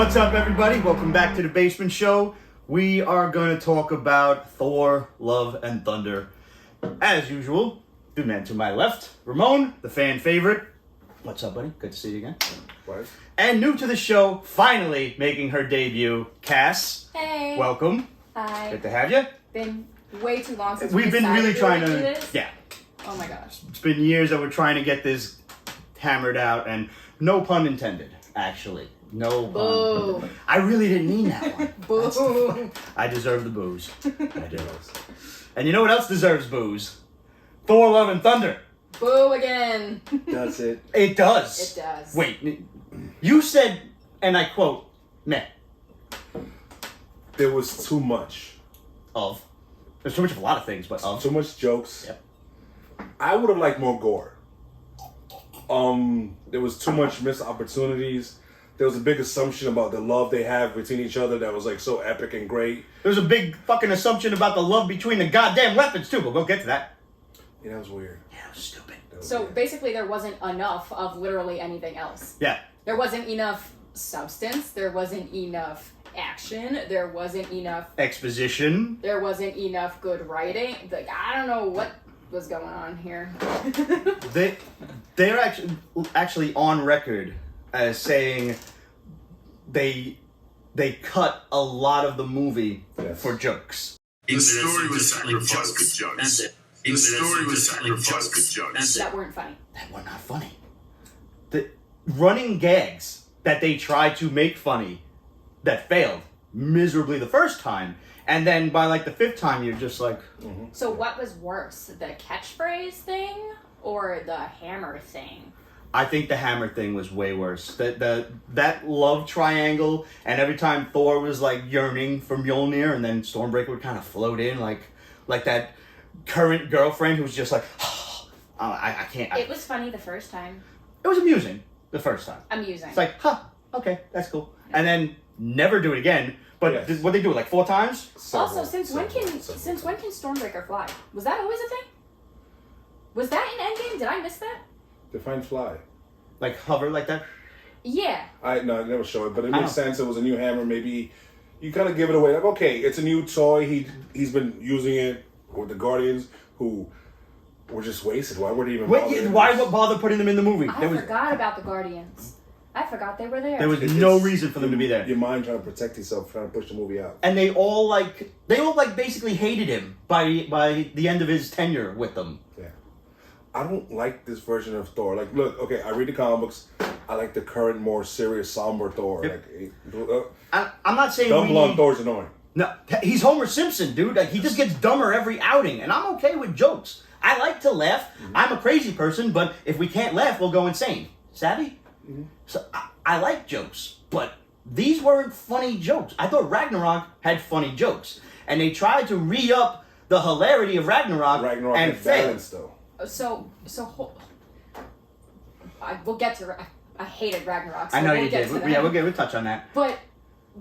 What's up, everybody? Welcome back to the Basement Show. We are going to talk about Thor, Love, and Thunder. As usual, the man to my left, Ramon, the fan favorite. What's up, buddy? Good to see you again. What? And new to the show, finally making her debut, Cass. Hey. Welcome. Hi. Good to have you. Been way too long since We've been really trying do to... this. Yeah. Oh my gosh. It's been years that we're trying to get this hammered out, and no pun intended, actually. No pun. Boo. I really didn't mean that one. Boo. I deserve the booze. I do. And you know what else deserves booze? Thor, Love, and Thunder. Boo again. That's it. It does. It does. Wait, you said, and I quote, meh, There was too much. of. There's too much of a lot of things, but of. Too much jokes. Yep. I would have liked more gore. There was too much missed opportunities. There was a big assumption about the love they have between each other that was like so epic and great. There's a big fucking assumption about the love between the goddamn weapons, too, but we'll get to that. Yeah, that was weird. Yeah, that was stupid. So basically there wasn't enough of literally anything else. Yeah. There wasn't enough substance. There wasn't enough action. There wasn't enough... Exposition. There wasn't enough good writing. Like, I don't know what was going on here. They're actually on record as saying they cut a lot of the movie for jokes. The story was sacrificed for jokes. The story was sacrificed for jokes. That weren't funny. That were not funny. The running gags that they tried to make funny that failed miserably the first time, and then by like the fifth time you're just like... Mm-hmm. So what was worse, the catchphrase thing or the hammer thing? I think the hammer thing was way worse. That love triangle, and every time Thor was like yearning for Mjolnir, and then Stormbreaker would kind of float in like that current girlfriend who was just like, oh, I can't. It was funny the first time. It was amusing the first time. Amusing. It's like, okay, that's cool. And then never do it again. But Yes. what they do, like 4 times? Also, since when can Stormbreaker fly? Was that always a thing? Was that in Endgame? Did I miss that? Define fly. Like hover like that? Yeah. I never show it, but it makes sense. It was a new hammer. Maybe you kind of give it away. Like, okay, it's a new toy. He's been using it with the Guardians, who were just wasted. Why would he even bother? Why bother putting them in the movie? I forgot about the Guardians. I forgot they were there. There was no reason for them to be there. Your mind trying to protect yourself, trying to push the movie out. And they all basically hated him by the end of his tenure with them. Yeah. I don't like this version of Thor. Like, look, okay, I read the comic books. I like the current, more serious, somber Thor. Yep. Like, I'm not saying dumb blonde Thor's annoying. No, he's Homer Simpson, dude. Like, he just gets dumber every outing, and I'm okay with jokes. I like to laugh. Mm-hmm. I'm a crazy person, but if we can't laugh, we'll go insane. Savvy? Mm-hmm. So I like jokes, but these weren't funny jokes. I thought Ragnarok had funny jokes, and they tried to re-up the hilarity of Ragnarok and failed. Balance, though. We'll get to. I hated Ragnarok. So I know we'll you get did. to Yeah, that. we'll touch on that. But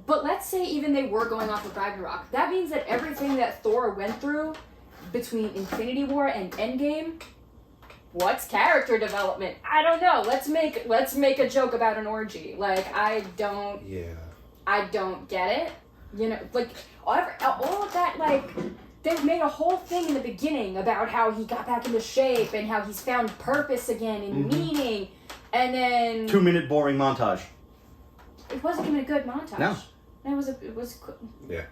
let's say even they were going off of Ragnarok. That means that everything that Thor went through between Infinity War and Endgame, what's character development? I don't know. Let's make a joke about an orgy. Like, I don't get it. You know, like all of that, like, they've made a whole thing in the beginning about how he got back into shape and how he's found purpose again and meaning, and then 2-minute boring montage. it wasn't even a good montage. No. It was. Yeah.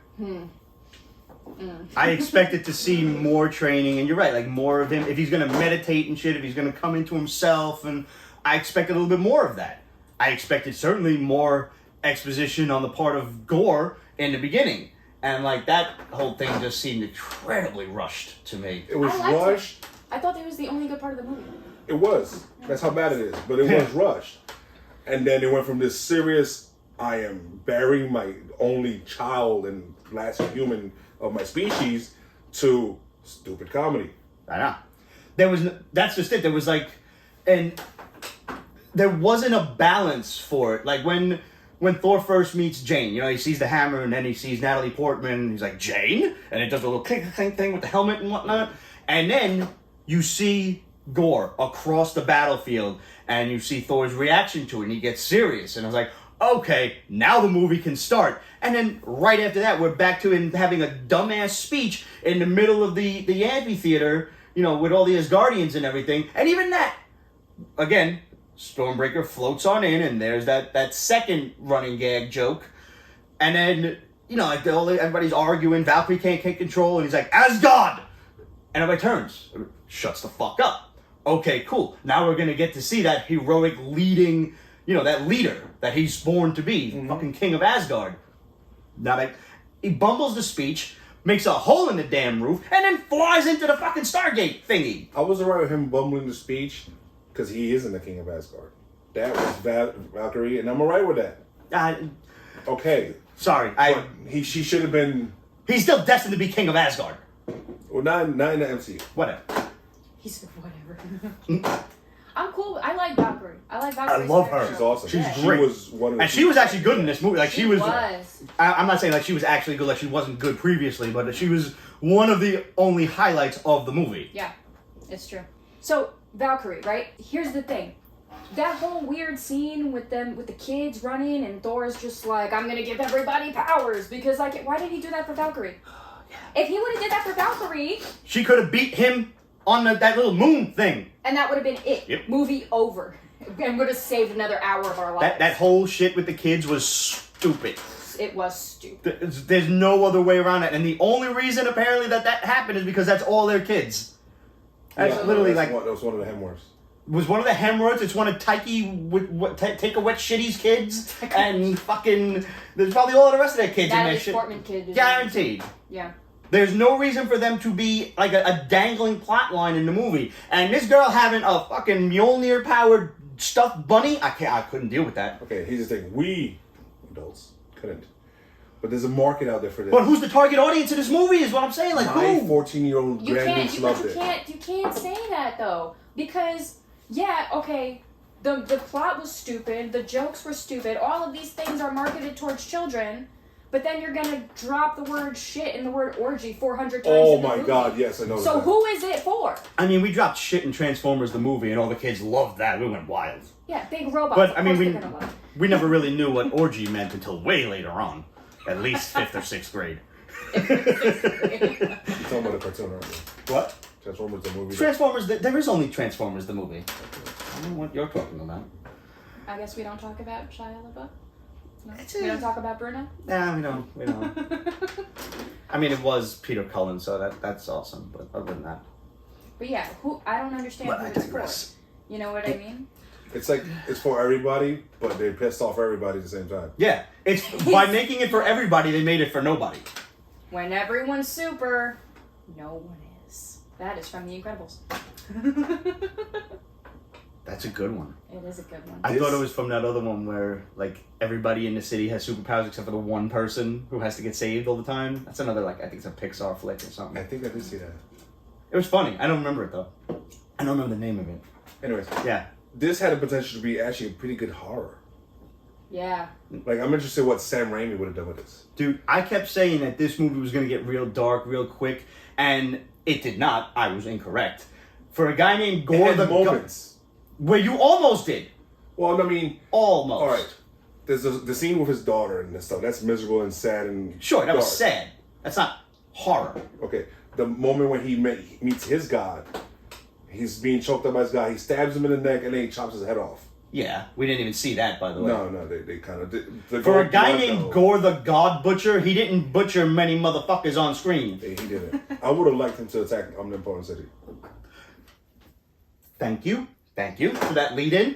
I expected to see more training, and you're right, like more of him. If he's gonna meditate and shit, if he's gonna come into himself, and I expected a little bit more of that. I expected certainly more exposition on the part of Gore in the beginning, and like that whole thing just seemed incredibly rushed to me. It was I liked rushed. I thought that was the only good part of the movie. It was. That's how bad it is. But it was rushed. And then it went from this serious, I am burying my only child and last human of my species, to stupid comedy. I know. That's just it. There was like, and there wasn't a balance for it. Like when Thor first meets Jane, you know, he sees the hammer and then he sees Natalie Portman. He's like, Jane? And it does a little clink thing with the helmet and whatnot. And then you see Gore across the battlefield and you see Thor's reaction to it and he gets serious. And I was like, okay, now the movie can start. And then right after that, we're back to him having a dumbass speech in the middle of the amphitheater, with all the Asgardians and everything. And even that, again, Stormbreaker floats on in, and there's that second running gag joke. And then, everybody's arguing, Valkyrie can't take control, and he's like, Asgard! And everybody turns, shuts the fuck up. Okay, cool. Now we're gonna get to see that heroic leading, that leader that he's born to be, fucking king of Asgard. Now he bumbles the speech, makes a hole in the damn roof, and then flies into the fucking Stargate thingy. I was alright with him bumbling the speech, because he isn't the king of Asgard. That was Valkyrie, and I'm alright with that. Okay. Sorry, she should have been. He's still destined to be king of Asgard. Well, not in the MCU. Whatever. He's whatever. I'm cool. I like Valkyrie. I love her. She's awesome. She's great. She was one of the. And she was actually good in this movie. Like she was. I'm not saying like she was actually good. Like she wasn't good previously, but she was one of the only highlights of the movie. Yeah, it's true. So Valkyrie, right? Here's the thing. That whole weird scene with the kids running, and Thor's just like, I'm gonna give everybody powers because like, why did he do that for Valkyrie? If he would have did that for Valkyrie, she could have beat him on that little moon thing, and that would have been it. Yep. Movie over, and would have saved another hour of our lives. That whole shit with the kids was stupid. It was stupid. There's no other way around it, and the only reason apparently that happened is because that's all their kids. That's literally that was one of the hemorrhoids. Was one of the hemorrhoids. It's one of Taika Take a Wet Shitty's kids, and fucking there's probably all the rest of their kids in that shit. Portman kid. Guaranteed. Yeah. There's no reason for them to be like a dangling plot line in the movie, and this girl having a fucking Mjolnir powered stuffed bunny. I couldn't deal with that. Okay, here's the thing: we adults couldn't. But there's a market out there for this. But who's the target audience of this movie? Is what I'm saying. Like my who? 14-year-old grandniece loved it. You can't say that though, because yeah, okay, the plot was stupid, the jokes were stupid, all of these things are marketed towards children. But then you're gonna drop the word shit and the word orgy 400 times. Oh in the my movie. god, yes, I know. So who is it for? I mean, we dropped shit in Transformers the movie, and all the kids loved that. We went wild. Yeah, big robots. But I mean, we never really knew what orgy meant until way later on, at least 5th or 6th grade. You're talking about a cartoon, aren't you? What? Transformers the movie. Transformers. There is only Transformers the movie. I don't know what you're talking about. I guess we don't talk about Shia LaBeouf. No? We don't talk about Bruno? Nah, we don't. I mean, it was Peter Cullen, so that's awesome. But other than that. But yeah, I don't understand But who I it's digress. for. You know what I mean? It's like it's for everybody, but they pissed off everybody at the same time. Yeah, it's by making it for everybody, they made it for nobody. When everyone's super, no one is. That is from The Incredibles. That's a good one. It is a good one. I thought it was from that other one where, like, everybody in the city has superpowers except for the one person who has to get saved all the time. That's another, like, I think it's a Pixar flick or something. I think I did see that. It was funny. I don't remember it, though. I don't remember the name of it. Anyways. Yeah. This had the potential to be actually a pretty good horror. Yeah. Like, I'm interested in what Sam Raimi would have done with this. Dude, I kept saying that this movie was going to get real dark real quick, and it did not. I was incorrect. For a guy named Gore the moments. Where you almost did. Well, I mean... Almost. All right. There's the scene with his daughter and stuff. That's miserable and sad and Sure, that dark. was sad. That's not horror. Okay. The moment when he meets his god, he's being choked up by his god. He stabs him in the neck and then he chops his head off. Yeah, we didn't even see that, by the way. No, they kind of... For a guy named Gore the God Butcher, he didn't butcher many motherfuckers on screen. He didn't. I would have liked him to attack Omnipotent City. Thank you for that lead-in.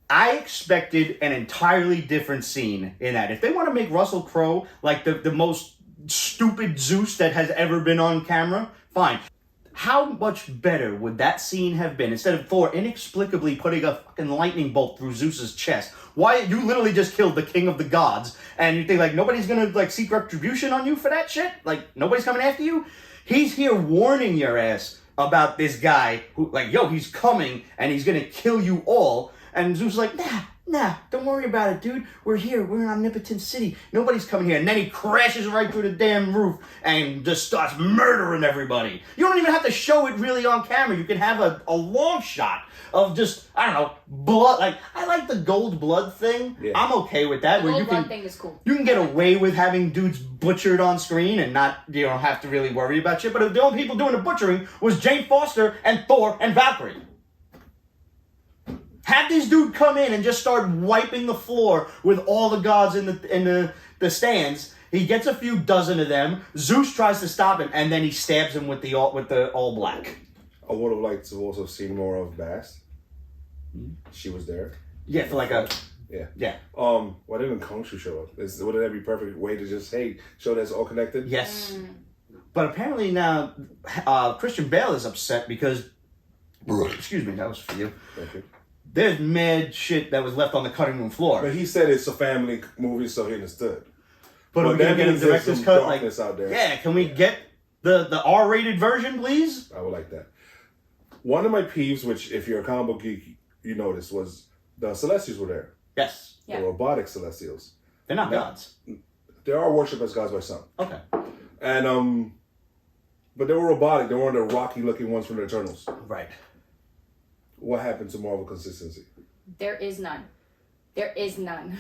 I expected an entirely different scene in that. If they want to make Russell Crowe like the most stupid Zeus that has ever been on camera, fine. How much better would that scene have been instead of Thor inexplicably putting a fucking lightning bolt through Zeus's chest? Why you literally just killed the king of the gods, and you think like nobody's gonna like seek retribution on you for that shit? Like nobody's coming after you? He's here warning your ass about this guy who, like, yo, he's coming and he's gonna kill you all. And Zeus is like, nah, don't worry about it, dude. We're here. We're in omnipotent city. Nobody's coming here. And then he crashes right through the damn roof and just starts murdering everybody. You don't even have to show it really on camera. You can have a long shot of just, I don't know, blood. Like, I like the gold blood thing. Yeah. I'm okay with that. The gold blood thing is cool. You can get away with having dudes butchered on screen and not, you don't have to really worry about shit. But the only people doing the butchering was Jane Foster and Thor and Valkyrie. Have this dude come in and just start wiping the floor with all the gods in the stands. He gets a few dozen of them. Zeus tries to stop him, and then he stabs him with the all black. I would have liked to also see more of Bast. She was there. Yeah, for like a... Yeah. Why didn't Kung Fu show up? Wouldn't that be a perfect way to just, show that it's all connected? Yes. But apparently now, Christian Bale is upset because... Excuse me, that was for you. Thank you. There's mad shit that was left on the cutting room floor. But he said it's a family movie, so he understood. But are we going to get a director's cut? Like, out there. Yeah, can we get the R-rated version, please? I would like that. One of my peeves, which if you're a comic book geek, you noticed, was the Celestials were there. Yes. The robotic Celestials. They're not gods. They are worshipped as gods by some. Okay. And, but they were robotic. They weren't the rocky-looking ones from the Eternals. Right. What happened to Marvel consistency? There is none. There is none.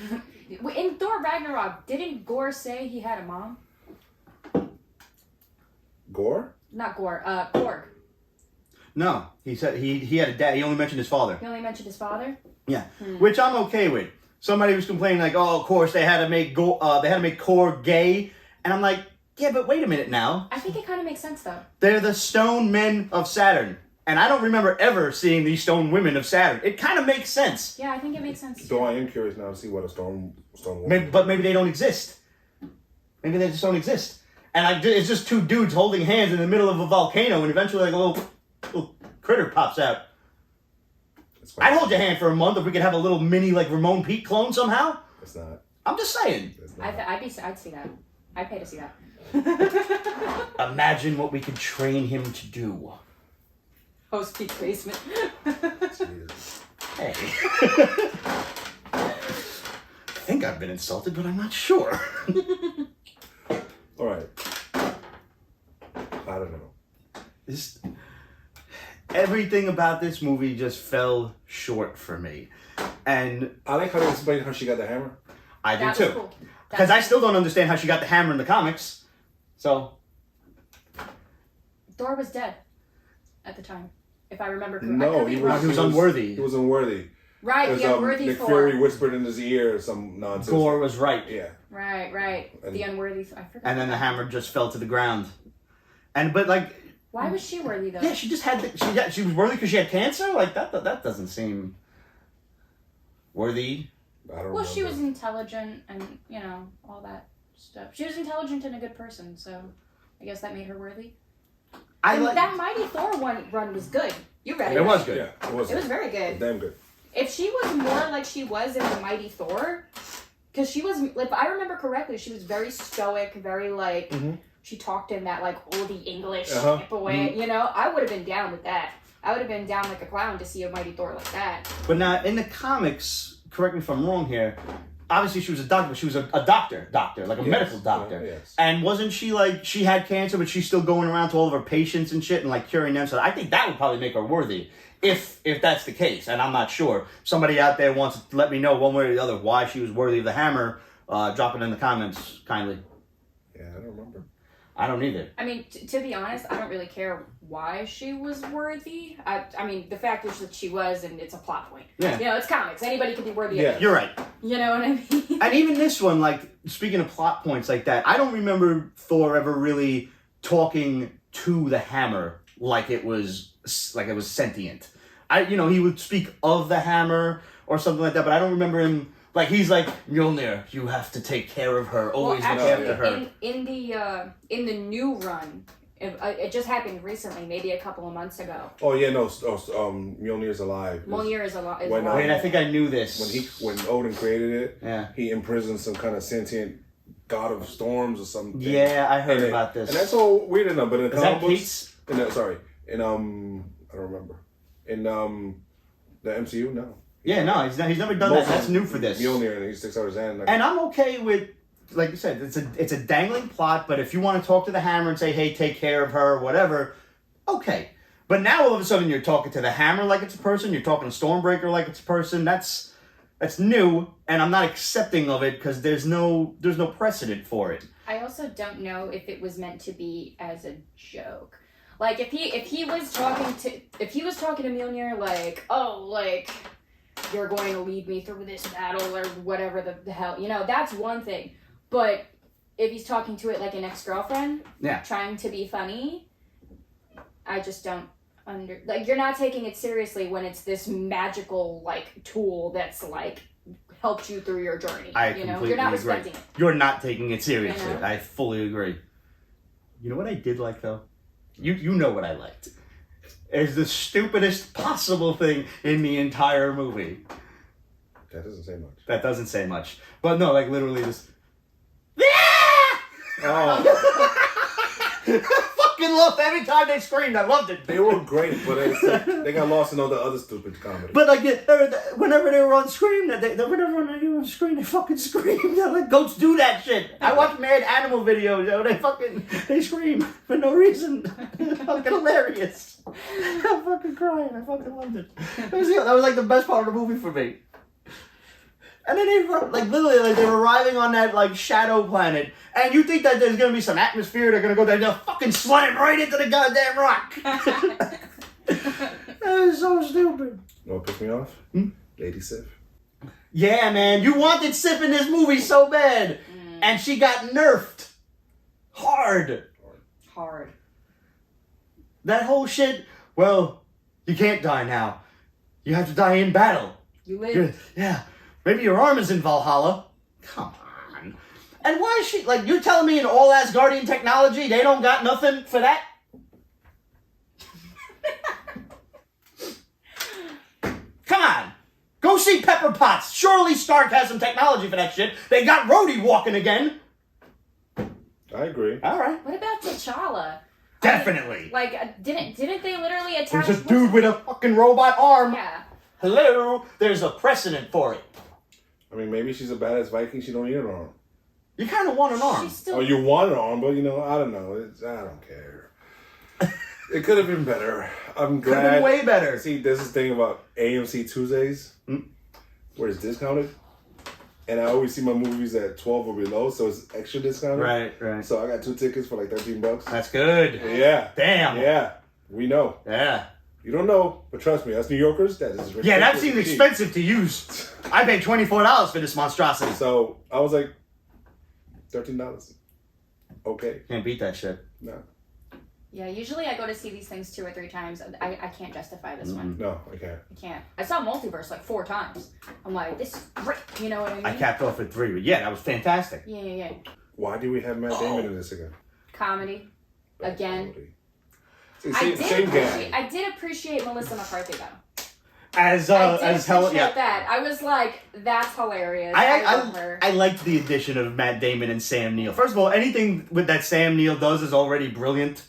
In Thor Ragnarok, didn't Gore say he had a mom? Gore? Not Gore. Korg. No, he said he had a dad. He only mentioned his father. He only mentioned his father. Yeah, which I'm okay with. Somebody was complaining like, "Oh, of course they had to make Korg gay," and I'm like, "Yeah, but wait a minute now." I think it kind of makes sense though. They're the stone men of Saturn. And I don't remember ever seeing these stone women of Saturn. It kind of makes sense. Yeah, I think it makes sense. Though I am curious now to see what a stone woman. But maybe they don't exist. Maybe they just don't exist. And it's just two dudes holding hands in the middle of a volcano, and eventually like a little critter pops out. I'd hold your hand for a month if we could have a little mini like Ramon Pete clone somehow. It's not. I'm just saying. I'd see that. I'd pay to see that. Imagine what we could train him to do. Host Pete's basement. Hey. I think I've been insulted, but I'm not sure. All right. I don't know. Everything about this movie just fell short for me. And I like how they explained how she got the hammer. I do too. Cool. Because I still don't understand how she got the hammer in the comics. So. Thor was dead at the time. If I remember correctly. No, he was unworthy. He was unworthy. Right, the unworthy Nick Thor. Fury whispered in his ear or some nonsense. Gore was right. Yeah. Right. And the unworthy I forgot. And then the hammer just fell to the ground. But why was she worthy though? Yeah, she just had she was worthy because she had cancer? Like that doesn't seem worthy. I don't well, remember. she was intelligent and, all that stuff. She was intelligent and a good person, so I guess that made her worthy. That Mighty Thor run was good. You read it. It was good. Yeah, it was very good. Damn good. If she was more like she was in the Mighty Thor, because she was, if I remember correctly, she was very stoic, very she talked in that oldie English type of way. I would have been down with that. I would have been down like a clown to see a Mighty Thor like that. But now in the comics, correct me if I'm wrong here. Obviously, she was a doctor, but she was a doctor, like a medical doctor. Yes. And wasn't she she had cancer, but she's still going around to all of her patients and shit and curing them? So I think that would probably make her worthy, if that's the case. And I'm not sure. Somebody out there wants to let me know one way or the other why she was worthy of the hammer. Drop it in the comments kindly. Yeah, I don't remember. I don't either. I mean, to be honest, I don't really care why she was worthy. I mean, the fact is that she was, and it's a plot point. Yeah. It's comics. Anybody can be worthy of it. You're right. You know what I mean? And even this one, speaking of plot points like that, I don't remember Thor ever really talking to the hammer like it was sentient. He would speak of the hammer or something like that, but I don't remember him. He's like, Mjolnir, you have to take care of her. Always look after her. In the new run, it just happened recently, maybe a couple of months ago. Oh yeah, no. Mjolnir's alive. Mjolnir is alive. Wait, I think I knew this. When Odin created it, yeah, he imprisoned some kind of sentient god of storms or something. Yeah, I heard about this. And that's all weird enough. But in the comic books, I don't remember. In the MCU, no. Yeah, no, he's never done that. That's new for this. Mjolnir, and he sticks out his hand. And I'm okay with, like you said, it's a dangling plot. But if you want to talk to the Hammer and say, "Hey, take care of her," whatever, okay. But now all of a sudden you're talking to the Hammer like it's a person. You're talking to Stormbreaker like it's a person. That's new, and I'm not accepting of it because there's no precedent for it. I also don't know if it was meant to be as a joke. Like if he was talking to Mjolnir like, oh, like, you're going to lead me through this battle or whatever the hell, that's one thing. But if he's talking to it like an ex-girlfriend, trying to be funny, I just don't you're not taking it seriously when it's this magical like tool that's like helped you through your journey. You're not respecting it. You're not taking it seriously. I fully agree. You know what I did like though? You know what I liked. It's the stupidest possible thing in the entire movie. That doesn't say much. That doesn't say much. But no, like literally just Oh. Fucking loved every time they screamed. I loved it. They were great, but they got lost in all the other stupid comedy. But like, whenever they were on screen, whenever they were on screen, they fucking screamed. They're like, goats do that shit. I watch mad animal videos. They scream for no reason. It's fucking hilarious. I'm fucking crying. I fucking loved it. That was like the best part of the movie for me. And then they were arriving on that like shadow planet, and you think that there's gonna be some atmosphere, they're gonna go there, they'll fucking slam right into the goddamn rock. That was so stupid. You know what pissed me off? Lady Sif. Yeah, man, you wanted Sif in this movie so bad, and she got nerfed hard. That whole shit. Well, you can't die now. You have to die in battle. You live. Yeah. Maybe your arm is in Valhalla. Come on. And why is she... Like, you're telling me in all Asgardian technology, they don't got nothing for that? Come on. Go see Pepper Potts. Surely Stark has some technology for that shit. They got Rhodey walking again. I agree. All right. What about T'Challa? Definitely. Didn't they literally attach... There's a dude with a fucking robot arm. Yeah. Hello. There's a precedent for it. I mean, maybe she's a badass Viking. She don't need an arm. You kind of want an arm. She's still... Oh, you want an arm, but I don't know. I don't care. It could have been better. I'm glad. Could have been way better. See, there's this thing about AMC Tuesdays, where it's discounted. And I always see my movies at 12 or below, so it's extra discounted. Right. So I got 2 tickets for like $13. That's good. Yeah. Damn. Yeah. We know. Yeah. You don't know, but trust me, us New Yorkers, that is ridiculous. Yeah, that seems expensive to use. I paid $24 for this monstrosity. So I was like, $13. Okay. Can't beat that shit. No. Yeah, usually I go to see these things 2 or 3 times. I can't justify this one. No, I can't. I can't. I saw Multiverse like 4 times. I'm like, this is great. You know what I mean? I capped off at 3, but yeah, that was fantastic. Yeah. Why do we have Matt Damon in this again? Comedy. Again. I did appreciate Melissa McCarthy though. As hell, yeah. That I was like, that's hilarious. I love her. I liked the addition of Matt Damon and Sam Neill. First of all, anything with that Sam Neill does is already brilliant.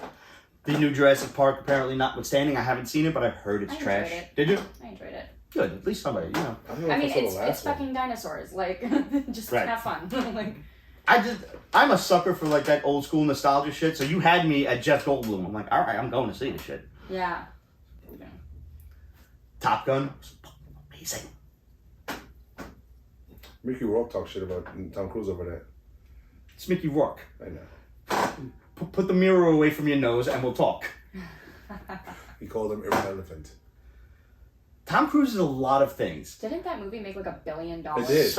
The new Jurassic Park, apparently notwithstanding, I haven't seen it, but I've heard it's trash. Did you? I enjoyed it. Good, at least somebody, I mean, it's fucking dinosaurs. Like, just have fun. Like. I'm a sucker for like that old school nostalgia shit. So you had me at Jeff Goldblum. I'm like, all right, I'm going to see this shit. Yeah. Top Gun, amazing. Mickey Rourke talks shit about Tom Cruise over that. It's Mickey Rourke. I know. Put the mirror away from your nose and we'll talk. He called him irrelevant. Tom Cruise is a lot of things. Didn't that movie make like $1 billion? It did.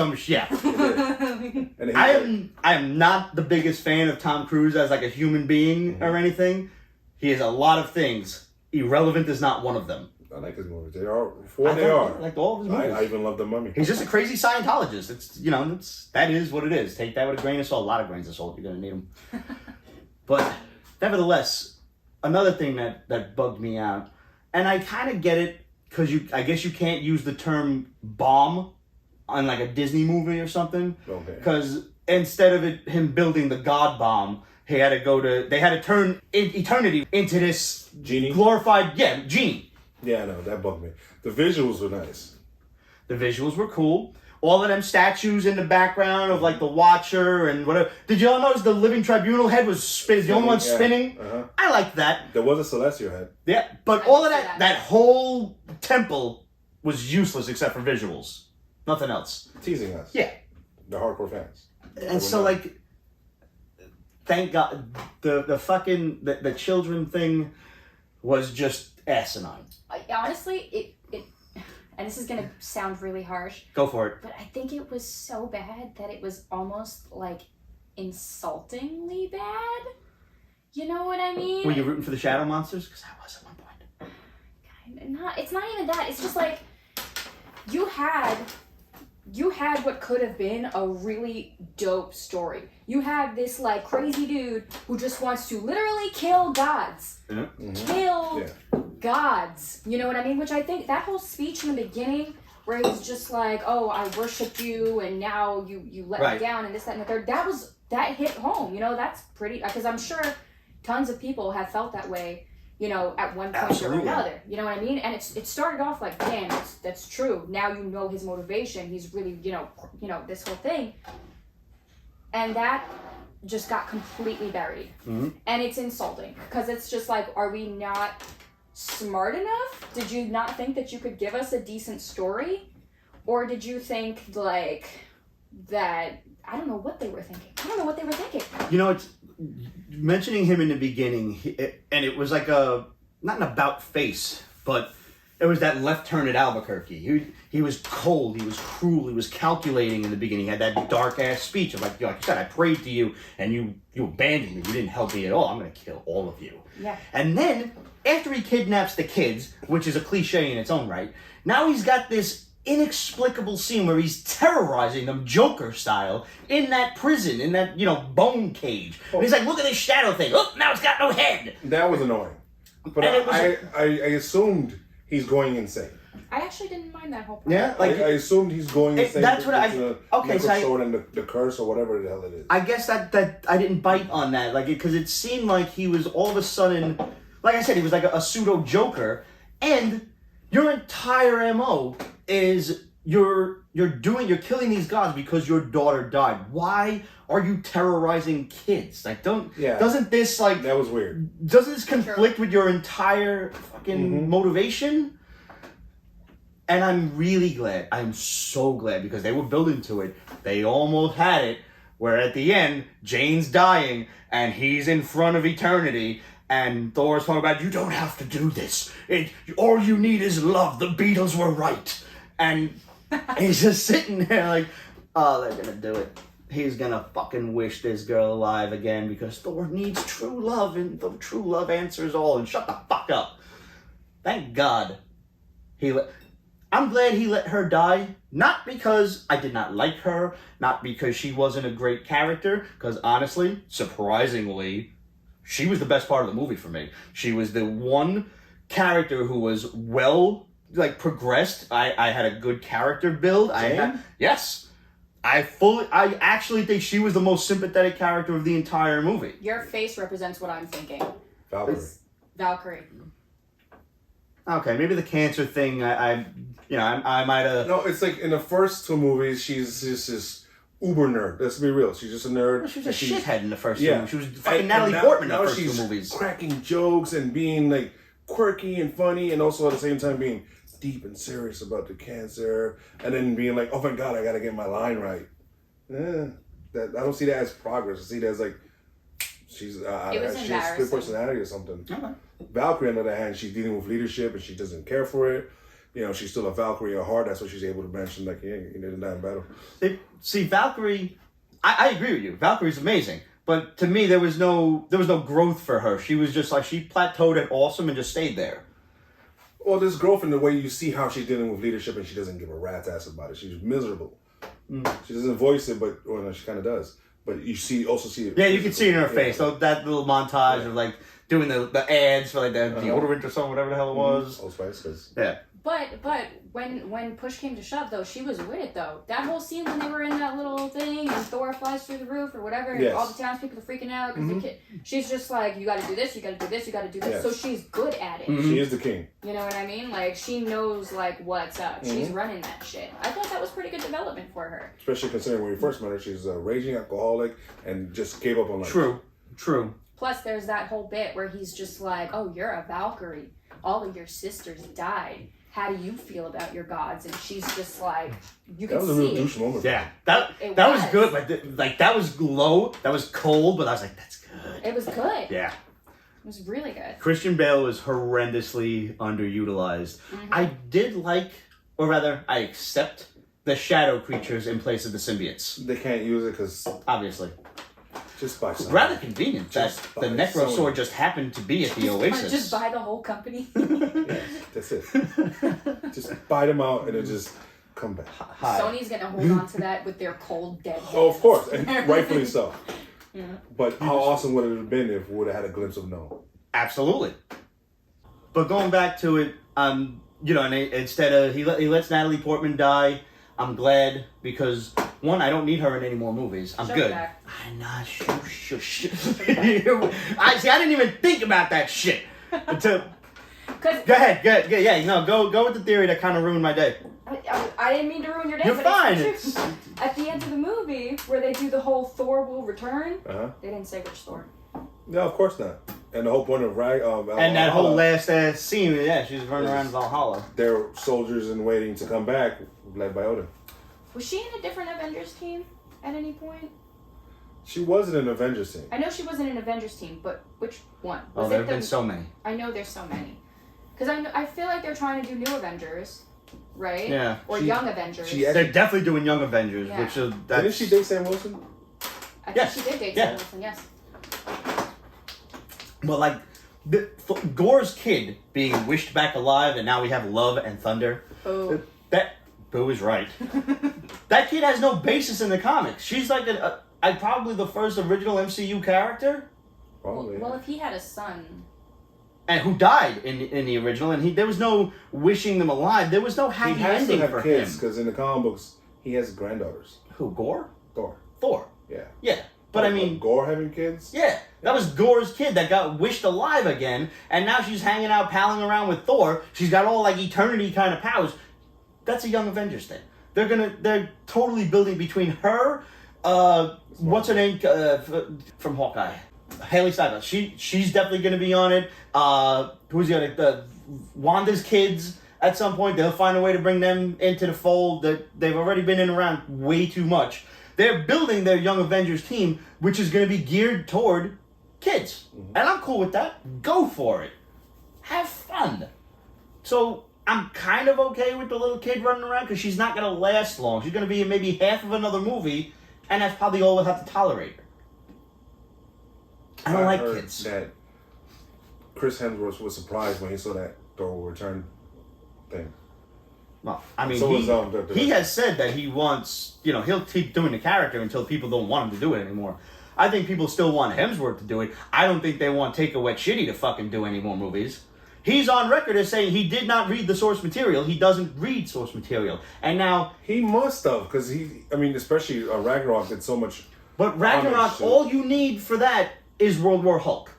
It did. I am not the biggest fan of Tom Cruise as like a human being or anything. He has a lot of things. Irrelevant is not one of them. I like his movies. They are. I like all of his movies. I even love The Mummy. He's just a crazy Scientologist. That is what it is. Take that with a grain of salt. A lot of grains of salt. You're gonna need them. But nevertheless, another thing that bugged me out, and I kind of get it because I guess you can't use the term bomb on like a Disney movie or something. Okay. Because instead of him building the God bomb, they had to turn eternity into this genie. Glorified, genie. Yeah, I know, that bugged me. The visuals were nice. The visuals were cool. All of them statues in the background of like the Watcher and whatever. Did you all notice the Living Tribunal head was the only one spinning? Uh-huh. I liked that. There was a Celestial head. Yeah, but all of that whole temple was useless except for visuals. Nothing else. Teasing us. Yeah. The hardcore fans. And so like, thank God, the fucking, the children thing was just asinine. Honestly, it and this is gonna sound really harsh. Go for it. But I think it was so bad that it was almost like insultingly bad. You know what I mean? Were you rooting for the shadow monsters? Because I was at one point. It's not even that. It's just like you had what could have been a really dope story. You had this like crazy dude who just wants to literally kill gods. Mm-hmm. Kill gods. You know what I mean? Which I think that whole speech in the beginning where he was just like, oh, I worshiped you and now you let me down and this, that, and the third. That hit home. You know, that's pretty, because I'm sure tons of people have felt that way, you know, at one point or another. You know what I mean? And it started off like, damn, that's true. Now you know his motivation. He's really, you know, this whole thing. And that just got completely buried. Mm-hmm. And it's insulting because it's just like, are we not smart enough? Did you not think that you could give us a decent story? Or did you think like that, I don't know what they were thinking. You know, it's mentioning him in the beginning, and it was like not an about face, but it was that left turn at Albuquerque. He was cold, he was cruel, he was calculating in the beginning. He had that dark ass speech of like you said, I prayed to you and you abandoned me. You didn't help me at all. I'm gonna kill all of you. Yeah. And then after he kidnaps the kids, which is a cliche in its own right, now he's got this inexplicable scene where he's terrorizing them Joker style in that prison, in that, bone cage. And he's like, look at this shadow thing. Oh, now it's got no head. That was annoying. But I assumed he's going insane. I actually didn't mind that whole part. Yeah, I assumed he's going insane. That's what sword and the curse or whatever the hell it is. I guess that I didn't bite on that, because it seemed like he was all of a sudden, like I said, he was like a pseudo Joker, and your entire MO is you're killing these gods because your daughter died. Why are you terrorizing kids? Like, doesn't this that was weird. Doesn't this conflict with your entire fucking motivation? And I'm really glad. I'm so glad because they were building to it. They almost had it where at the end, Jane's dying and he's in front of eternity. And Thor's talking about, you don't have to do this. All you need is love. The Beatles were right. And he's just sitting there like, oh, they're going to do it. He's going to fucking wish this girl alive again because Thor needs true love and the true love answers all. And shut the fuck up. Thank God. I'm glad he let her die. Not because I did not like her. Not because she wasn't a great character. Because honestly, surprisingly, she was the best part of the movie for me. She was the one character who was progressed. I had a good character build. Yes. I actually think she was the most sympathetic character of the entire movie. Your face represents what I'm thinking. Valkyrie. Okay, maybe the cancer thing. I might have. No, it's like in the first two movies, she's just this uber nerd. Let's be real. She's just a nerd. Well, she was a shithead in the first two movies. She was fucking Natalie Portman in the first two movies. Cracking jokes and being like quirky and funny, and also at the same time being deep and serious about the cancer, and then being like, "Oh my God, I gotta get my line right." I don't see that as progress. I see that as like she has good personality or something. Okay. Valkyrie, on the other hand, she's dealing with leadership and she doesn't care for it. She's still a Valkyrie at heart. That's what she's able to mention. Like, yeah, you didn't die in battle. See, Valkyrie, I agree with you. Valkyrie's amazing, but to me, there was no growth for her. She was just like she plateaued at awesome and just stayed there. Well, there's growth in the way you see how she's dealing with leadership, and she doesn't give a rat's ass about it. She's miserable. She doesn't voice it, but she kind of does. But you also see it. Yeah, you can see it in her face. So that little montage of like doing the ads for like the deodorant or something, whatever the hell it was. Old Spice, yeah. But when push came to shove, though, she was with it, though. That whole scene when they were in that little thing and Thor flies through the roof or whatever, and all the townspeople are freaking out because the kid. She's just like, you got to do this, you got to do this, you got to do this. Yes. So she's good at it. She is the king. You know what I mean? Like, she knows like what's up. She's running that shit. I thought that was pretty good development for her. Especially considering when we first met her, she's a raging alcoholic and just gave up on life. True. Plus, there's that whole bit where he's just like, "Oh, you're a Valkyrie. All of your sisters died. How do you feel about your gods?" And she's just like, "You can see." That was a real douche moment. Yeah, that was good. Like that was low. That was cold, but I was like, "That's good." It was good. Yeah. It was really good. Christian Bale was horrendously underutilized. I did like, or rather, I accept the shadow creatures in place of the symbiotes. They can't use it because Obviously. just by something. Rather convenient that Just the buy Necro Sony. Sword just happened to be at the Oasis. Just buy the whole company. Yeah, that's it. Just buy them out and then just come back. Hi. Sony's gonna hold on to that with their cold dead hands. Oh, of course, and rightfully so. Yeah. But how awesome would it have been if we would have had a glimpse of No? Absolutely. But going back to it, you know, and instead of he lets Natalie Portman die, I'm glad because one, I don't need her in any more movies. I'm She'll good. be back. I'm not shush. I didn't even think about that shit until. Go ahead. Yeah, no, go with the theory that kind of ruined my day. I didn't mean to ruin your day. You're but fine. It's true. At the end of the movie, where they do the whole Thor will return, they didn't say which Thor. No, of course not. And the whole point of And that whole last scene, yeah, she's running around Valhalla. They're soldiers in waiting to come back, led by Odin. Was she in a different Avengers team at any point? She wasn't an Avengers team. I know she wasn't an Avengers team, but which one? Was There it have been so many. I know there's so many. Because I feel like they're trying to do new Avengers, right? Yeah. Or young Avengers. They're definitely doing Young Avengers, Yeah. which is Didn't she date Sam Wilson? I Yes. think she did date Yeah. Sam Wilson, yes. But like Gore's kid being wished back alive, and now we have Love and Thunder. Oh. That Boo is right. That kid has no basis in the comics. She's like probably the first original MCU character, Probably. Well, if he had a son. and who died in the original, and there was no wishing them alive. There was no he happy has to ending have for kids him. because in the comic books he has granddaughters. Who, Gore? Thor. Yeah. Yeah. But I mean, Gore having kids. yeah, that was Gore's kid that got wished alive again, and now she's hanging out, palling around with Thor. She's got all like eternity kind of powers. That's a Young Avengers thing. They're totally building between her, what's her name from Hawkeye, Haley Steinfeld. She's definitely gonna be on it. Who's the other? Wanda's kids. At some point, they'll find a way to bring them into the fold. That they've already been in around way too much. They're building their Young Avengers team, which is going to be geared toward kids. And I'm cool with that. Go for it. Have fun. So I'm kind of okay with the little kid running around because she's not going to last long. She's going to be in maybe half of another movie, and that's probably all we'll have to tolerate her. I don't like heard kids. That Chris Hemsworth was surprised when he saw that Thor will return thing. Well, I mean, So was, he has said that he wants, he'll keep doing the character until people don't want him to do it anymore. I think people still want Hemsworth to do it. I don't think they want Taika Waititi to fucking do any more movies. He's on record as saying he did not read the source material. He doesn't read source material. And now... He must have, because especially Ragnarok did so much... But Ragnarok, all you need for that is World War Hulk.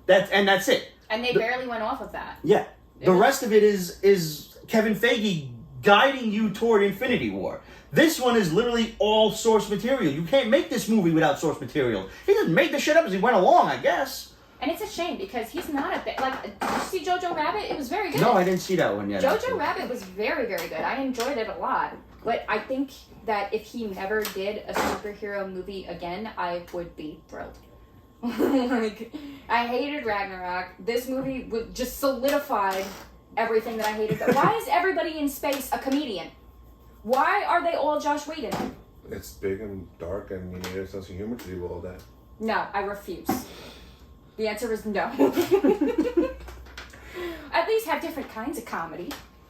That's it. And they barely went off of that. Yeah. The rest of it is Kevin Feige guiding you toward Infinity War. This one is literally all source material. You can't make this movie without source material. He just made the shit up as he went along, I guess. And it's a shame because he's not a did you see Jojo Rabbit? It was very good. No, I didn't see that one yet. Jojo Rabbit was very, very good. I enjoyed it a lot. But I think that if he never did a superhero movie again, I would be thrilled. I hated Ragnarok. This movie would just solidified everything that I hated. Why is everybody in space a comedian? Why are they all Josh Whedon? It's big and dark, and you need a sense of humor to do all that. No, I refuse. The answer is no. At least have different kinds of comedy.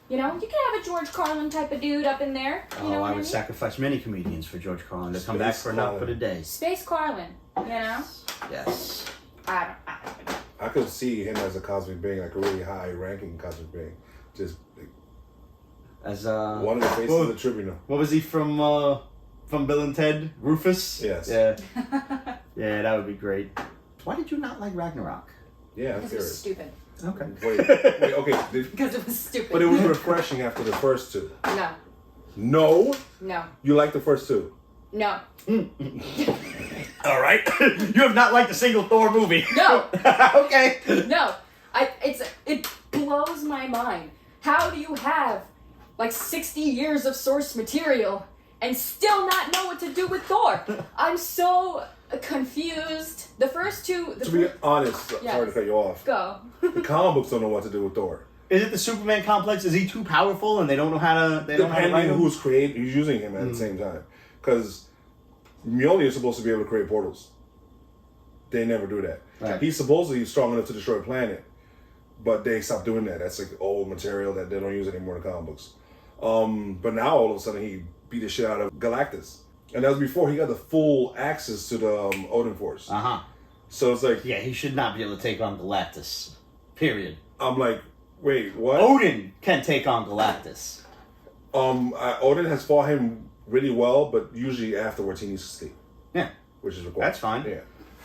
You can have a George Carlin type of dude up in there. You know what I I would mean? sacrifice many comedians for George Carlin to come back for a day. Space Carlin, Yes. I don't know. I could see him as a cosmic being, like a really high-ranking cosmic being. Just as one of the faces of the tribunal. What was he from Bill and Ted? Rufus? Yes. Yeah. Yeah, that would be great. Why did you not like Ragnarok? Yeah, I'm Because it was curious. stupid. Okay. Wait, okay. Because it was stupid. But it was refreshing after the first two. No. No? No. You like the first two? No. All right. You have not liked a single Thor movie. No. Okay. No. It blows my mind. How do you have like 60 years of source material and still not know what to do with Thor? I'm so confused. The first two... To be honest, Yes. sorry to cut you off. Go. The comic books don't know what to do with Thor. Is it the Superman complex? Is he too powerful and they don't know how to? They don't know how to write Depending him? who's using him at the same time. Because Mjolnir is supposed to be able to create portals. They never do that. Right. He's supposedly strong enough to destroy a planet, but they stopped doing that. That's like old material that they don't use anymore in the comic books. But now all of a sudden he beat the shit out of Galactus, and that was before he got the full access to the Odin Force. So it's like, Yeah, he should not be able to take on Galactus. Period. I'm like, wait, what? Odin can take on Galactus. Odin has fought him really well, but usually afterwards he needs to sleep, Yeah, which is required. that's fine. Yeah.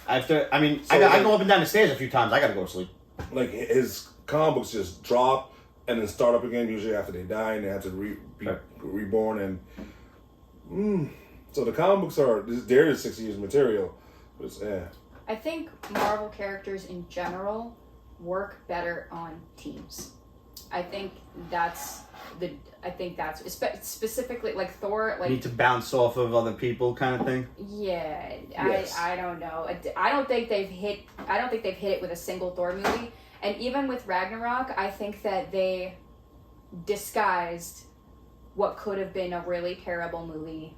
I So, I go up and down the stairs a few times. I gotta go to sleep. Like his comic books just drop and then start up again usually after they die and they have to be reborn and so the comic books there is 6 years material. But I think Marvel characters in general work better on teams. I think that's specifically like Thor. Like Need to bounce off of other people, kind of thing. yeah, Yes. I don't know. I don't think they've hit it with a single Thor movie. And even with Ragnarok, I think that they disguised what could have been a really terrible movie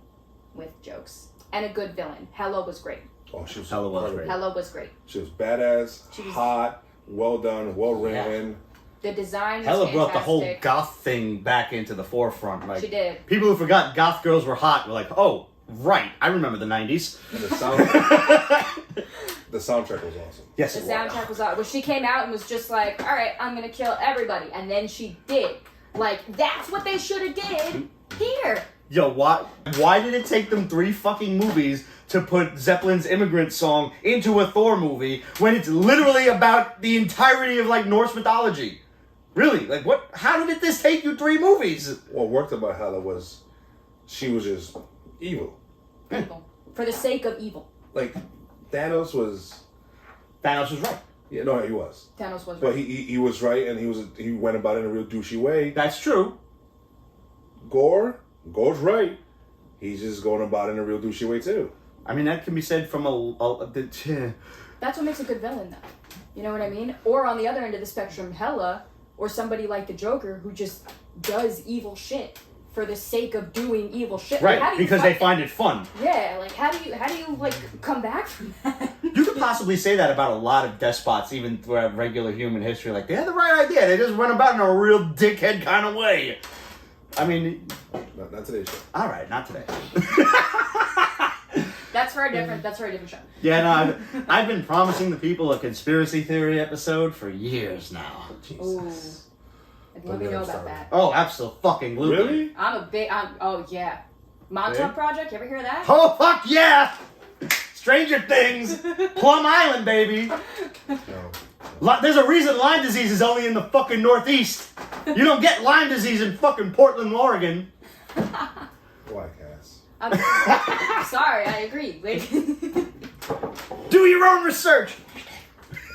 with jokes and a good villain. Hela was great. oh, she was Hela was incredible. great. Hela was great. She was badass, She was- hot, well done, well written. The design was Hella brought the whole fantastic. goth thing back into the forefront. Like She did. people who forgot goth girls were hot were like, oh, right, I remember the '90s. And the soundtrack, the soundtrack was awesome. Yes, The it was. soundtrack was out. When she came out and was just like, all right, I'm going to kill everybody. And then she did. Like, that's what they should have did here. Yo, why did it take them 3 fucking movies to put Zeppelin's Immigrant Song into a Thor movie when it's literally about the entirety of, like, Norse mythology? Really? Like, what? How did this take you 3 movies? What worked about Hela was she was just evil. Evil. For the sake of evil. Like Thanos was. Thanos was right. Yeah, no, he was. Thanos was But right. he was right, and he went about it in a real douchey way. That's true. Gore's right. He's just going about it in a real douchey way too. I mean, that can be said from That's what makes a good villain, though. You know what I mean? Or on the other end of the spectrum, Hela, or somebody like the Joker who just does evil shit for the sake of doing evil shit. Like, how right, do you because they find it fun. Yeah, like how do you like come back from that? You could possibly say that about a lot of despots, even throughout regular human history. Like, they had the right idea. They just went about in a real dickhead kind of way. I mean... Not today's show. All right, not today. That's for a different show. Yeah, no, I've been promising the people a conspiracy theory episode for years now. Jesus. Ooh. Let me know about that. Oh, absolutely. Really? Oh yeah. Montauk Okay. Project, you ever hear that? Oh, fuck yeah! Stranger Things! Plum Island, baby! No. There's a reason Lyme disease is only in the fucking Northeast. You don't get Lyme disease in fucking Portland, Oregon. Why, Cass? I'm sorry, I agree. Like, Do your own research!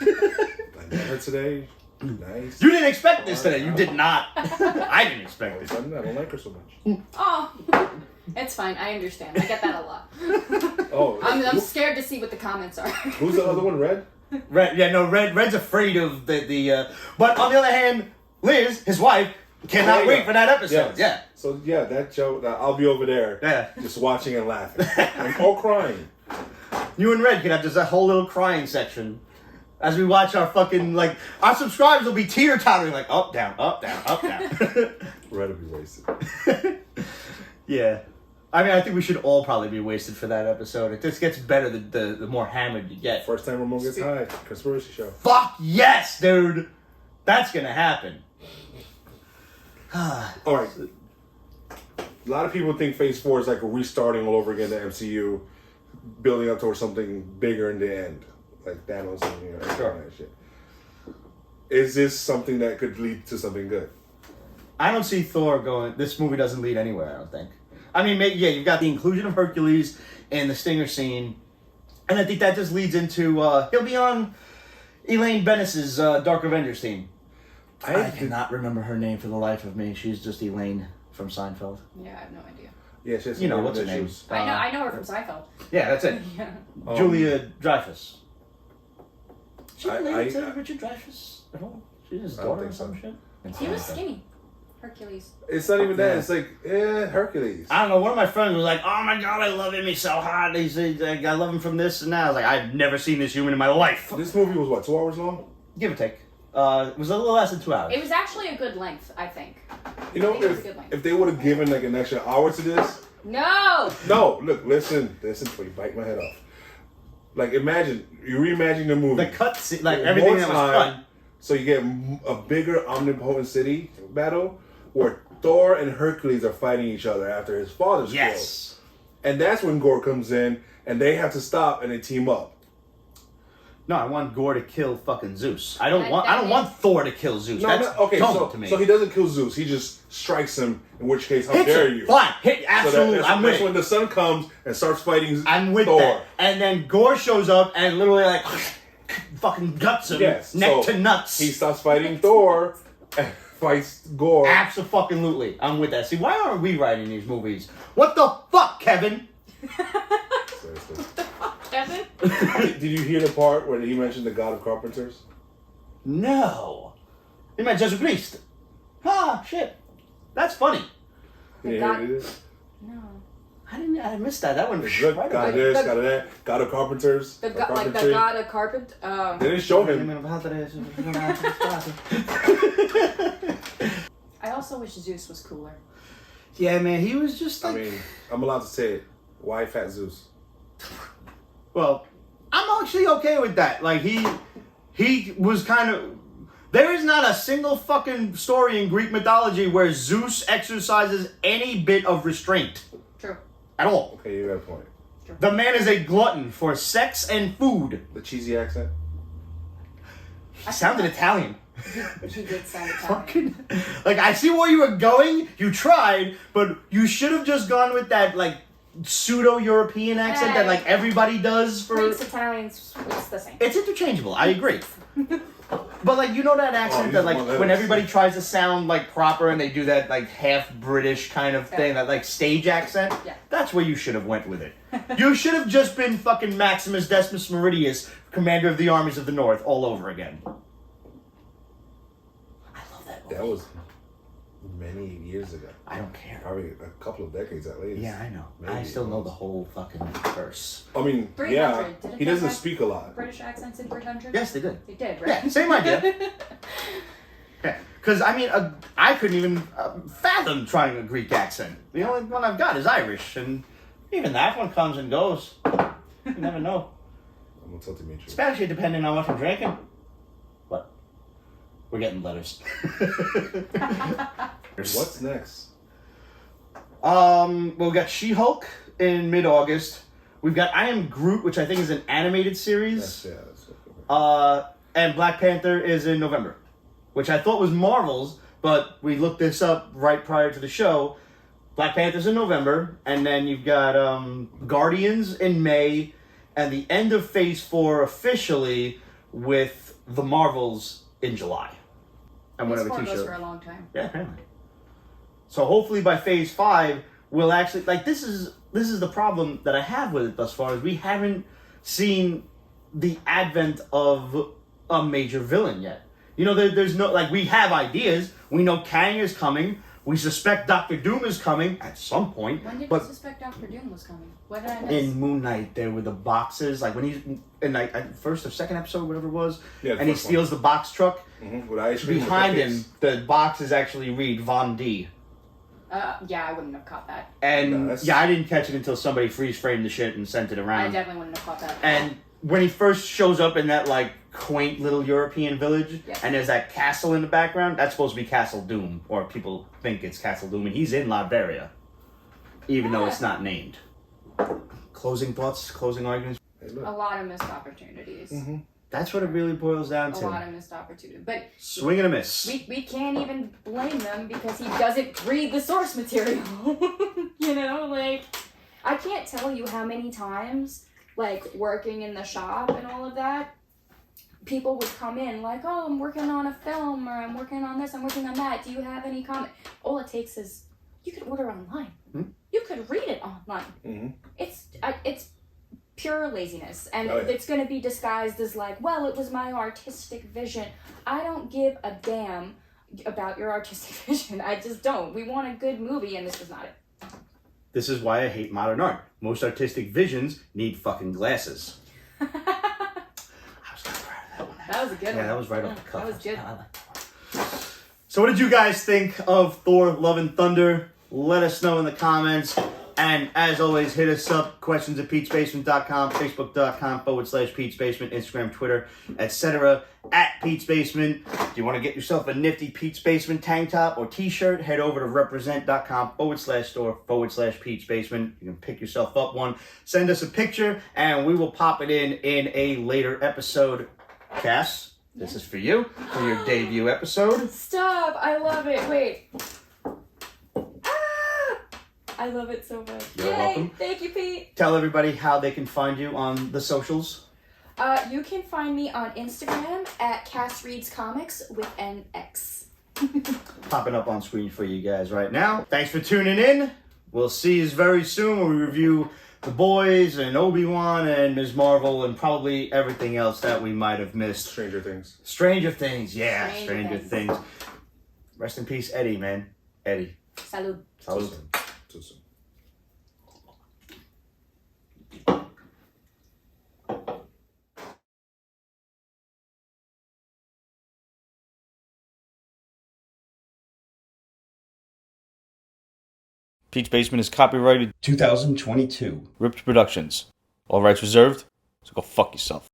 I never today. Nice. You didn't expect this today. You did not. I didn't expect it. I don't like her so much. oh, it's fine. I understand. I get that a lot. Oh, I'm scared to see what the comments are. who's the other one? Red? Red's afraid of the but on the other hand, Liz, his wife, cannot wait for that episode. Yes. Yeah. So yeah, that joke. I'll be over there. Yeah. Just watching and laughing, or crying. You and Red could have just a whole little crying section. As we watch our fucking, like, our subscribers will be teeter-tottering, like, up, down, up, down, up, down. Red will be wasted. Yeah. I mean, I think we should all probably be wasted for that episode. It just gets better the more hammered you get. First time Ramon gets high. Conspiracy show. Fuck yes, dude! That's gonna happen. All right. A lot of people think Phase 4 is like a restarting all over again the MCU, building up towards something bigger in the end, like Thanos and Sure. that shit. Is this something that could lead to something good? I don't see Thor going. This movie doesn't lead anywhere. I don't think. I mean, maybe, yeah, you've got the inclusion of Hercules in the Stinger scene, and I think that just leads into he'll be on Elaine Bennis's Dark Avengers team. I cannot remember her name for the life of me. She's just Elaine from Seinfeld. Yeah, I have no idea. Yeah, she has some You know, weird what's her name? issues. I know her from Seinfeld. Yeah, that's it. Yeah. Julia Dreyfus. She I- related to I- Richard Dreyfus at all? She's his I don't daughter or think so. some shit? He was skinny. Hercules. It's not even that. Yeah. It's like, Hercules. I don't know. One of my friends was like, "Oh my god, I love him. He's so hot. He's like, I love him from this and that." I was like, "I've never seen this human in my life." This movie was what, 2 hours long? Give or take. It was a little less than 2 hours. It was actually a good length, I think. You know, I think it was a good length. if they would have given like an extra hour to this, No! no, look, listen before you bite my head off. Like, imagine, you reimagine the movie. The cut scene, like One everything that was time, cut. So you get a bigger omnipotent city battle where Thor and Hercules are fighting each other after his father's killed. Yes. And that's when Gore comes in and they have to stop and they team up. No, I want Gore to kill fucking Zeus. I don't That- want. that I don't is- want Thor to kill Zeus. No, That's no, okay, dumb so, to me. so he doesn't kill Zeus. He just strikes him, in which case, how Hits dare him. you? Fine. Hit. Absolutely. So I'm that's with when it. the sun comes and starts fighting I'm with Thor. that. And then Gore shows up and literally like fucking guts him Yes, neck so to nuts. He stops fighting Thor and fights Gore. Absolutely. I'm with that. See, why aren't we writing these movies? What the fuck, Kevin? Seriously. Kevin? Did you hear the part where he mentioned the God of Carpenters? No. He meant Jesus Christ. Ah, shit. That's funny. You didn't God- hear it? No. I missed that. That one was Look, right God of away. this, God of that, God of Carpenters. The like the Carpentry. god of carpent. They didn't show him. I also wish Zeus was cooler. Yeah, man, he was just I like. mean, I'm allowed to say it. Why Fat Zeus? Well, I'm actually okay with that. Like he was kind of. There is not a single fucking story in Greek mythology where Zeus exercises any bit of restraint True. at all. Okay, you got a point. The man is a glutton for sex and food. The cheesy accent? He sounded Italian. He did sound Italian. Fucking, like, I see where you were going. You tried, but you should have just gone with that like pseudo-European accent that like everybody does for. Greeks, Italians, it's the same. It's interchangeable. I agree. But like, you know that accent that like when everybody tries to sound like proper and they do that like half British kind of thing, that like stage accent. Yeah. That's where you should have went with it. You should have just been fucking Maximus Decimus Meridius, commander of the armies of the North, all over again. I love that movie. That was many years ago. I don't care. Probably a couple of decades at least. Yeah, I know. I Maybe. still know the whole fucking verse. I mean, 300. yeah, Didn't he they doesn't have speak a lot. British accents in 300? Yes, they did. They did, right? Yeah, same idea. Yeah, because I mean, I couldn't even fathom trying a Greek accent. The only one I've got is Irish, and even that one comes and goes. You never know. I'm gonna tell Dimitri. Especially depending on what you're drinking. What? We're getting letters. What's next? Well, we got She-Hulk in mid-August. We've got I Am Groot, which I think is an animated series. That's okay. And Black Panther is in November, which I thought was Marvel's, but we looked this up right prior to the show. Black Panther's in November, and then you've got Guardians in May, and the end of Phase 4 officially with the Marvels in July. And Phase whatever 4 two goes shows. for a long time. Yeah, apparently. So hopefully by Phase 5, we'll actually like this is the problem that I have with it thus far is we haven't seen the advent of a major villain yet. You know, there's no like we have ideas. We know Kang is coming. We suspect Doctor Doom is coming at some point. When did but you suspect Doctor Doom was coming? What did I miss? in Moon Knight, there were the boxes like when he's in like first or second episode, whatever it was, Yeah, the and he first steals the box truck. With ice cream Behind with him, the boxes actually read Von D. Yeah, I wouldn't have caught that. And No, yeah, I didn't catch it until somebody freeze framed the shit and sent it I around. definitely wouldn't have caught that. And when he first shows up in that like quaint little European village, Yeah. and there's that castle in the background, that's supposed to be Castle Doom, or people think it's Castle Doom, and he's in Liberia. even though it's not named. Closing thoughts, closing arguments. Hey, look. A lot of missed opportunities. Mm-hmm. That's what it really boils down A to. lot of missed opportunities. But Swing and a miss. we can't even blame them because he doesn't read the source material. You know, like, I can't tell you how many times, like, working in the shop and all of that, people would come in like, oh, I'm working on a film, or I'm working on this, I'm working on that. Do you have any comment? All it takes is, you could order online. You could read it online. Mm-hmm. It's pure laziness, and Oh, yeah. it's going to be disguised as like, well, it was my artistic vision. I don't give a damn about your artistic vision. I just don't. We want a good movie, and this was not it. This is why I hate modern art. Most artistic visions need fucking glasses. I was kind of proud of that one. That was a good one. Yeah, that was right off the cuff. That was good. I like that one. So what did you guys think of Thor Love and Thunder? Let us know in the comments. And as always, hit us up, questions@Pete'sBasement.com, Facebook.com/Pete'sBasement, Instagram, Twitter, etc. @Pete'sBasement. If you want to get yourself a nifty Pete's Basement tank top or t-shirt, head over to represent.com/store/Pete'sBasement. You can pick yourself up one. Send us a picture, and we will pop it in a later episode. Cass, this is for you, for your debut episode. Stop! I love it. Wait. I love it so much. You're Yay! welcome. Thank you, Pete. Tell everybody how they can find you on the socials. You can find me on Instagram @CassReadsComics with an X. Popping up on screen for you guys right now. Thanks for tuning in. We'll see you very soon when we review The Boys and Obi-Wan and Ms. Marvel and probably everything else that we might have missed. Stranger Things. Stranger Things, yeah. Stranger Stranger Things. Rest in peace, Eddie, man. Eddie. Salud. Salud. Too soon. Pete's Basement is copyrighted 2022. Ripped Productions. All rights reserved, so go fuck yourself.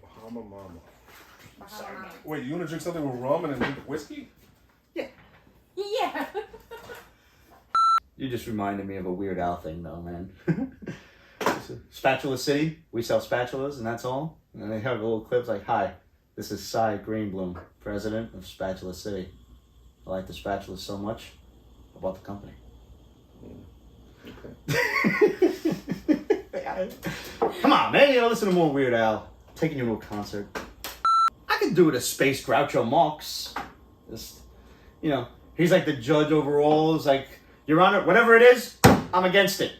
Bahama Mama. Wait, you want to drink something with rum and then drink whiskey? Yeah. You just reminded me of a Weird Al thing, though, man. Spatula City, we sell spatulas, and that's all. And they have little clips like, "Hi, this is Cy Greenbloom, president of Spatula City. I like the spatulas so much, I bought the company." Okay. Come on, man, you know, listen to more Weird Al. Taking you to a concert. I could do it as Space Groucho Marx. Just, you know, he's like the judge overall. It's like, Your Honor, whatever it is, I'm against it.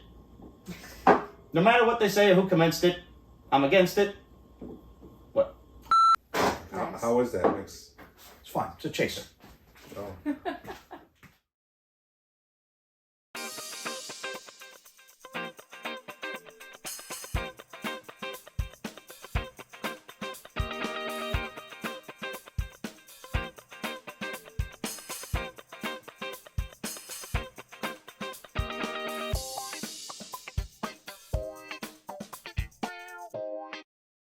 No matter what they say or who commenced it, I'm against it. What? Nice. How is that mix? It's fine. It's a chaser. Oh.